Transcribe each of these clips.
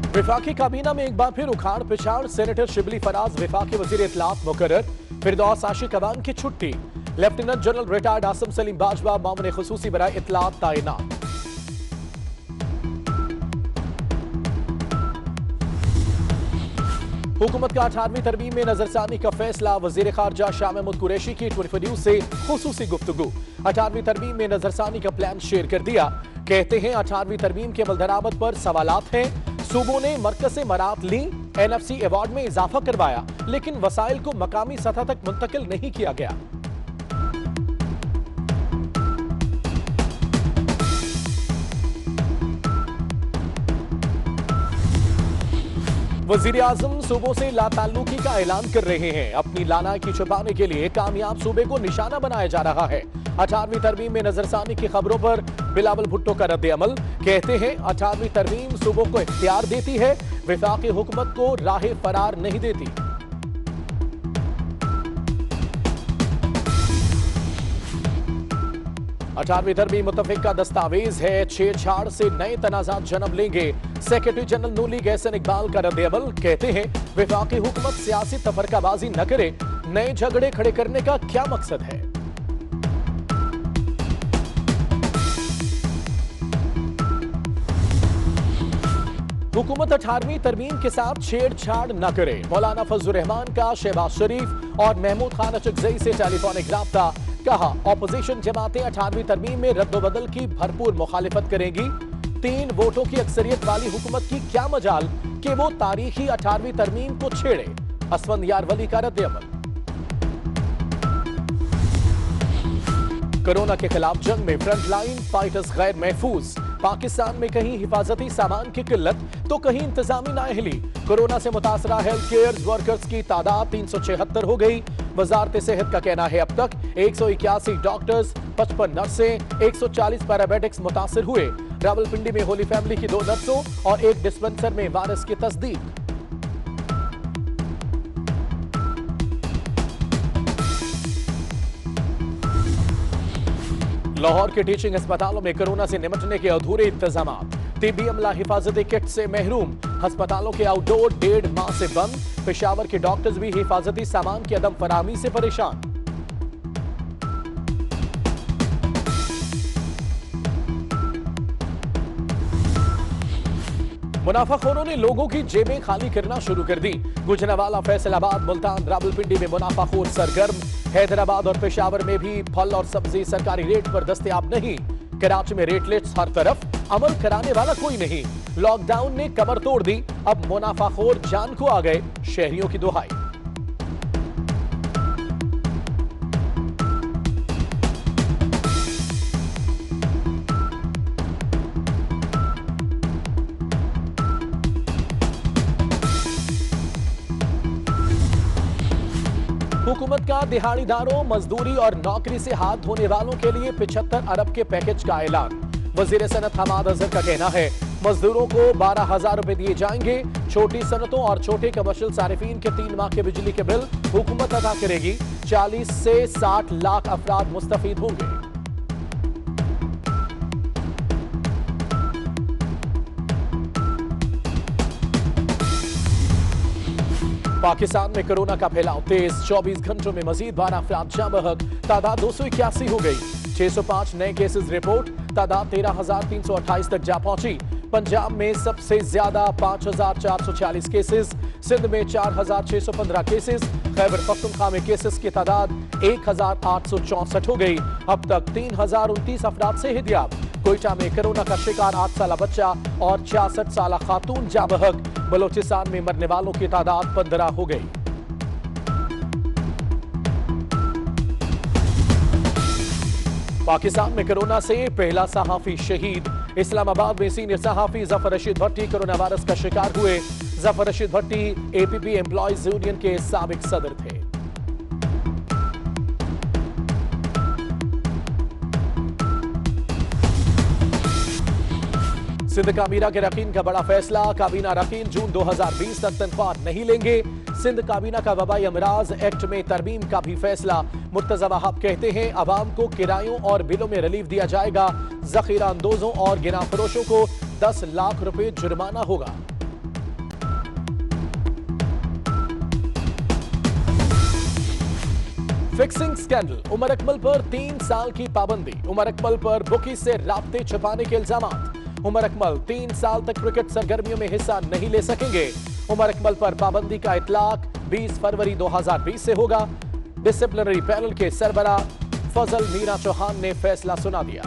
विफाकी काबीना में एक बार फिर उखाड़ पिछाड़। सेनेटर शिबली फराज विफाकी वजीर इत्तलात मुकर्रर। फिरदौस आशिक अवान की छुट्टी। Lieutenant general retired Asim Salim Bajwa मामले खुसूसी बराए इत्तलात तैनात। हुकूमत का 18वीं तरमीम में नजरसानी का फैसला। वजीर खारजा शाह महमूद कुरैशी की 24 न्यूज से खुसूसी गुफ्तगू। 18वीं तरमीम में नजरसानी का प्लान शेयर कर दिया। कहते हैं 18वीं तरमीम के अमल दरामद पर सवालात हैं। सूबों ने मरकज से मरात ली, NFC अवार्ड में इजाफा करवाया, लेकिन वसाइल को मकामी सतह तक मुंतकिल नहीं किया गया। वजीर आजम सूबों से लाताल्लुकी का ऐलान कर रहे हैं। अपनी लानाकी छुपाने के लिए कामयाब सूबे को निशाना बनाया जा रहा है। 18वीं तरमीम में नजरसानी की खबरों पर बिलावल भुट्टो का रद्द अमल। कहते हैं 18वीं तरमीम सूबों को इख्तियार देती है, वफाकी हुकूमत को राह फरार नहीं देती। अठारहवीं तरमीम मुतफिक का दस्तावेज है। छेड़छाड़ से नए तनाजात जन्म लेंगे। सेक्रेटरी जनरल नून लीग एहसन इकबाल का रद्द अमल। कहते हैं वफाकी हुकूमत सियासी तफरकाबाजी न करे, नए झगड़े खड़े करने का क्या मकसद है। हुकूमत 18वीं तरमीम के साथ छेड़छाड़ न करे। मौलाना फजलुर रहमान का शहबाज शरीफ और महमूद खान अचकजई से टेलीफोनिक राब्ता। कहा ऑपोजिशन जमातें 18वीं तरमीम में रद्दोबदल की भरपूर मुखालिफत करेंगी। 3 वोटों की अक्सरियत वाली हुकूमत की क्या मजाल कि वो तारीखी 18वीं तरमीम को छेड़े। असफंद यारवली का रद्द अमल। कोरोना के खिलाफ जंग में फ्रंटलाइन फाइटर्स गैर महफूज। पाकिस्तान में कहीं हिफाजती सामान की किल्लत तो कहीं इंतजामी नाअहली। कोरोना से मुतासरा हेल्थ केयर वर्कर्स की तादाद 376 हो गई। वजारत सेहत का कहना है अब तक 181 डॉक्टर्स, 55 नर्सें, 140 पैरामेडिक्स मुतासर हुए। रावलपिंडी में होली फैमिली की 2 नर्सों और 1 डिस्पेंसर में वायरस की तस्दीक। लाहौर के टीचिंग अस्पतालों में कोरोना से निपटने के अधूरे इंतजाम। तिब्बी अमला हिफाजती किट से महरूम। अस्पतालों के आउटडोर 1.5 माह से बंद। पेशावर के डॉक्टर्स भी हिफाजती सामान की अदम फराहमी से परेशान। मुनाफाखोरों ने लोगों की जेबें खाली करना शुरू कर दी। गुजरावाला, फैसलाबाद, मुल्तान, रावलपिंडी में मुनाफाखोर सरगर्म। हैदराबाद और पेशावर में भी फल और सब्जी सरकारी रेट पर दस्तयाब नहीं। कराची में रेट लिस्ट हर तरफ, अमल कराने वाला कोई नहीं। लॉकडाउन ने कमर तोड़ दी, अब मुनाफाखोर जान को आ गए, शहरियों की दुहाई। हुकूमत का दिहाड़ीदारों, मजदूरी और नौकरी से हाथ धोने वालों के लिए 75 अरब के पैकेज का ऐलान। वजीर सनत हमाद अजहर का कहना है मजदूरों को 12,000 रुपए दिए जाएंगे। छोटी सनतों और छोटे कमर्शियल सारिफीन के 3 माह के बिजली के बिल हुकूमत अदा करेगी। 40 से 60 लाख अफराद मुस्तफीद होंगे। पाकिस्तान में कोरोना का फैलाव तेज। 24 घंटों में मजीद 12 अफराद जाँ बहक। तादाद 281 हो गई। 605 नए केसेस रिपोर्ट। तादाद 13,328 तक जा पहुंची। पंजाब में सबसे ज्यादा 5,446 केसेस। सिंध में 4,615 केसेस। खैबर पख्तूनख्वा में केसेस की तादाद 1,864 हो गई। अब तक 3,029 अफराद सेहतियाब। कोयटा में कोरोना का शिकार 8 साल बच्चा और 66 साल खातून जाँ बहक। बलोचिस्तान में मरने वालों की तादाद 15 हो गई। पाकिस्तान में कोरोना से पहला सहाफी शहीद। इस्लामाबाद में सीनियर सहाफी जफर रशीद भट्टी कोरोना वायरस का शिकार हुए। जफर रशीद भट्टी APP एम्प्लॉयज यूनियन के साबिक सदर थे। सिंध काबीना के रकीन का बड़ा फैसला। काबीना रकीन जून 2020 तक तनख्वाह नहीं लेंगे। सिंध काबीना का वबाई अमराज एक्ट में तरमीम का भी फैसला। मुर्तजा वहाब कहते हैं अवाम को किरायों और बिलों में रिलीफ दिया जाएगा। जखीरा अंदोजों और गिना फरोशों को 10 लाख रुपए जुर्माना होगा। फिक्सिंग स्कैंडल, उमर अकमल पर 3 साल की पाबंदी। उमर अकमल पर बुकी से राब्ते छुपाने के इल्जामात। उमर अकमल 3 साल तक क्रिकेट सरगर्मियों में हिस्सा नहीं ले सकेंगे। उमर अकमल पर पाबंदी का इतलाक 20 फरवरी 2020 से होगा। डिसिप्लिनरी पैनल के सरबरा फजल मीरा चौहान ने फैसला सुना दिया।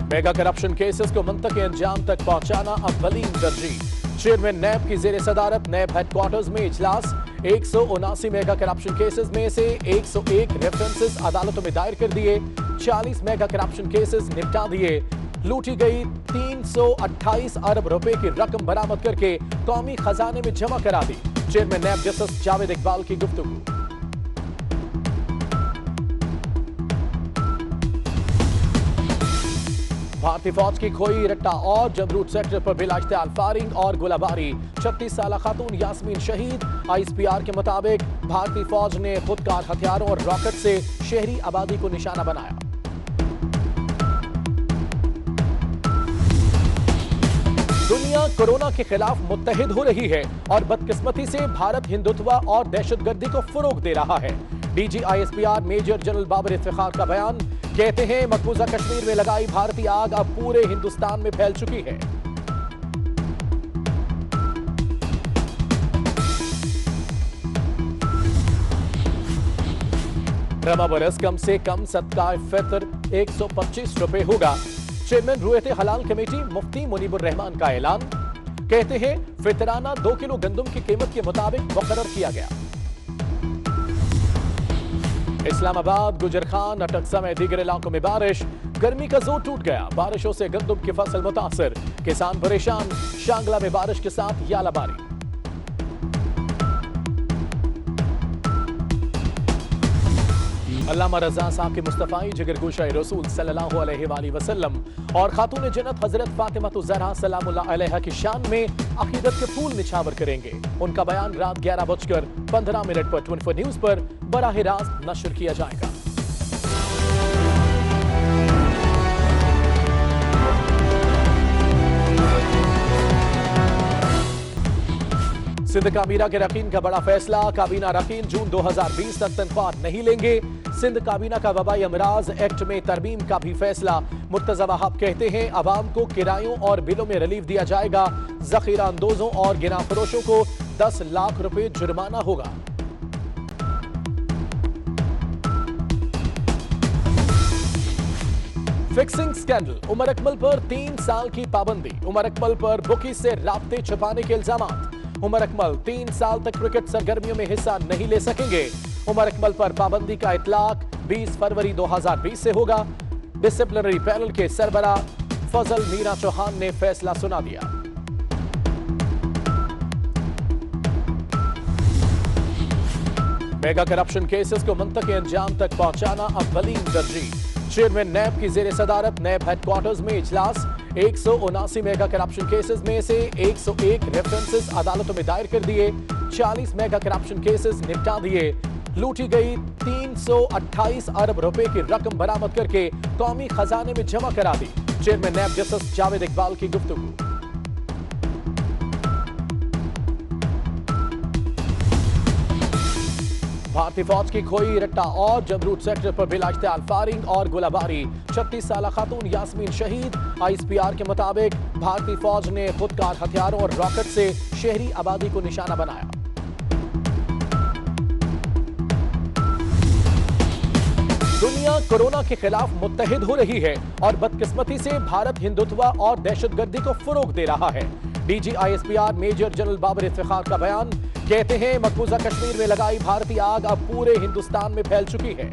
मेगा करप्शन केसेस को मुंतकी अंजाम तक पहुंचाना अव्वलीन तरजीह। चेयरमैन नैब की जेर सदारत नैब हेडक्वार्टर्स में इजलास। 179 मेगा करप्शन केसेस में से 101 रेफरेंसेस अदालतों में दायर कर दिए। 40 मेगा करप्शन केसेस निपटा दिए। लूटी गई 328 अरब रुपए की रकम बरामद करके कौमी खजाने में जमा करा दी। Chairman NAB justice Javed Iqbal की गुफ्तगू। भारतीय फौज की खोई रट्टा और जमरूद सेक्टर पर बिलाइश्तियाल फायरिंग और गोलाबारी। 36 साल खातून यास्मीन शहीद। आईएसपीआर के मुताबिक भारतीय फौज ने खुदकार हथियारों और रॉकेट से शहरी आबादी को निशाना बनाया। दुनिया कोरोना के खिलाफ मुत्तहिद हो रही है और बदकिस्मती से भारत हिंदुत्व और दहशतगर्दी को फरोग दे रहा है। DG ISPR major general Babar Iftikhar का बयान। कहते हैं मकबूजा कश्मीर में लगाई भारतीय आग अब पूरे हिंदुस्तान में फैल चुकी है। रमा बरस कम से कम सदका फितर 125 रुपए होगा। चेयरमैन रुयत हलाल कमेटी मुफ्ती मुनीबुर रहमान का ऐलान। कहते हैं फितराना 2 किलो गंदम की कीमत के मुताबिक मुकर्रर किया गया। इस्लामाबाद, गुजरखान, अटकसा में दीगर इलाकों में बारिश। गर्मी का जोर टूट गया। बारिशों से गंदम की फसल मुतासर। किसान परेशान। शांगला में बारिश के साथ यालाबारी। अल्लामा रजा साहब के मुस्तफाई जिगरगोशा रसूल सल्लल्लाहु अलैहि वसल्लम और खातून जन्नत हजरत फातिमा ज़हरा सलामुल्लाह अलैहा की शान में अकीदत के फूल निछावर करेंगे। उनका बयान रात 11:15 पर 24 न्यूज पर बराह रास्त नशर किया जाएगा। सिंध काबीना के रकीन का बड़ा फैसला। काबीना रकीन जून 2020 तक तनख्वाह नहीं लेंगे। सिंध काबीना का वबाई अमराज एक्ट में तरमीम का भी फैसला। मुर्तजा वहाब कहते हैं अवाम को किरायों और बिलों में रिलीफ दिया जाएगा। जखीरा अंदोजों और गिना फरोशों को 10 लाख रुपए जुर्माना होगा। फिक्सिंग स्कैंडल, उमर अकमल पर 3 साल की पाबंदी। उमर अकमल पर बुकी से राब्ते छुपाने के इल्जामात। उमर अकमल 3 साल तक क्रिकेट सरगर्मियों में हिस्सा नहीं ले सकेंगे। उमर अकमल पर पाबंदी का इतलाक 20 फरवरी 2020 से होगा। डिसिप्लिनरी पैनल के सरबरा फजल मीरा चौहान ने फैसला सुना दिया। मेगा करप्शन केसेस को मुंतकी अंजाम तक पहुंचाना अव्वलीन तरजीह। चेयरमैन नैब की जेर सदारत नैब हेडक्वार्टर्स में इजलास। 179 मेगा करप्शन केसेस में से 101 रेफरेंसेस अदालतों में दायर कर दिए। 40 मेगा करप्शन केसेस निपटा दिए। लूटी गई 328 अरब रुपए की रकम बरामद करके कौमी खजाने में जमा करा दी। Chairman NAB justice Javed Iqbal की गुफ्तगू। भारतीय फौज की खोई रट्टा और जमरूद सेक्टर पर बिलाइश्तियाल फायरिंग और गोलाबारी। 36 साल खातून यास्मीन शहीद। आईएसपीआर के मुताबिक भारतीय फौज ने खुदकार हथियारों और रॉकेट से शहरी आबादी को निशाना बनाया। दुनिया कोरोना के खिलाफ मुत्तहिद हो रही है और बदकिस्मती से भारत हिंदुत्व और दहशतगर्दी को फरोग दे रहा है। DG ISPR major general Babar Iftikhar का बयान। कहते हैं मकबूजा कश्मीर में लगाई भारतीय आग अब पूरे हिंदुस्तान में फैल चुकी है।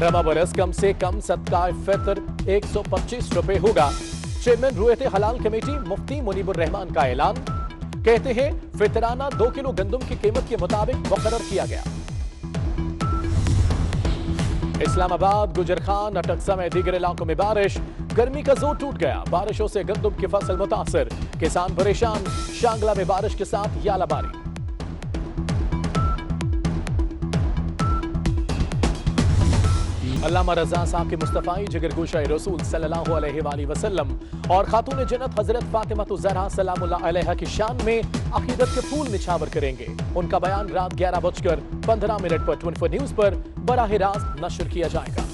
रमा बरस कम से कम सदका फितर 125 रुपए होगा। चेयरमैन रुयत हलाल कमेटी मुफ्ती मुनीबुर रहमान का ऐलान। कहते हैं फितराना 2 किलो गंदम की कीमत के मुताबिक मुकर्रर किया गया। इस्लामाबाद, गुजरखान, अटकसा में दीगर इलाकों में बारिश। गर्मी का जोर टूट गया। बारिशों से गंदम की फसल मुतासर। किसान परेशान। शांगला में बारिश के साथ यालाबारी। अल्लामा रजा साहब के मुस्तफ़ाई जिगरगोशा रसूल सल्लल्लाहु अलैहि वसल्लम और खातून जन्नत हजरत फातिमा ज़हरा सलामुल्लाह अलैहा की शान में अकीदत के फूल निछावर करेंगे। उनका बयान रात 11:15 पर 24 न्यूज पर बराह रास्त नश्र किया जाएगा।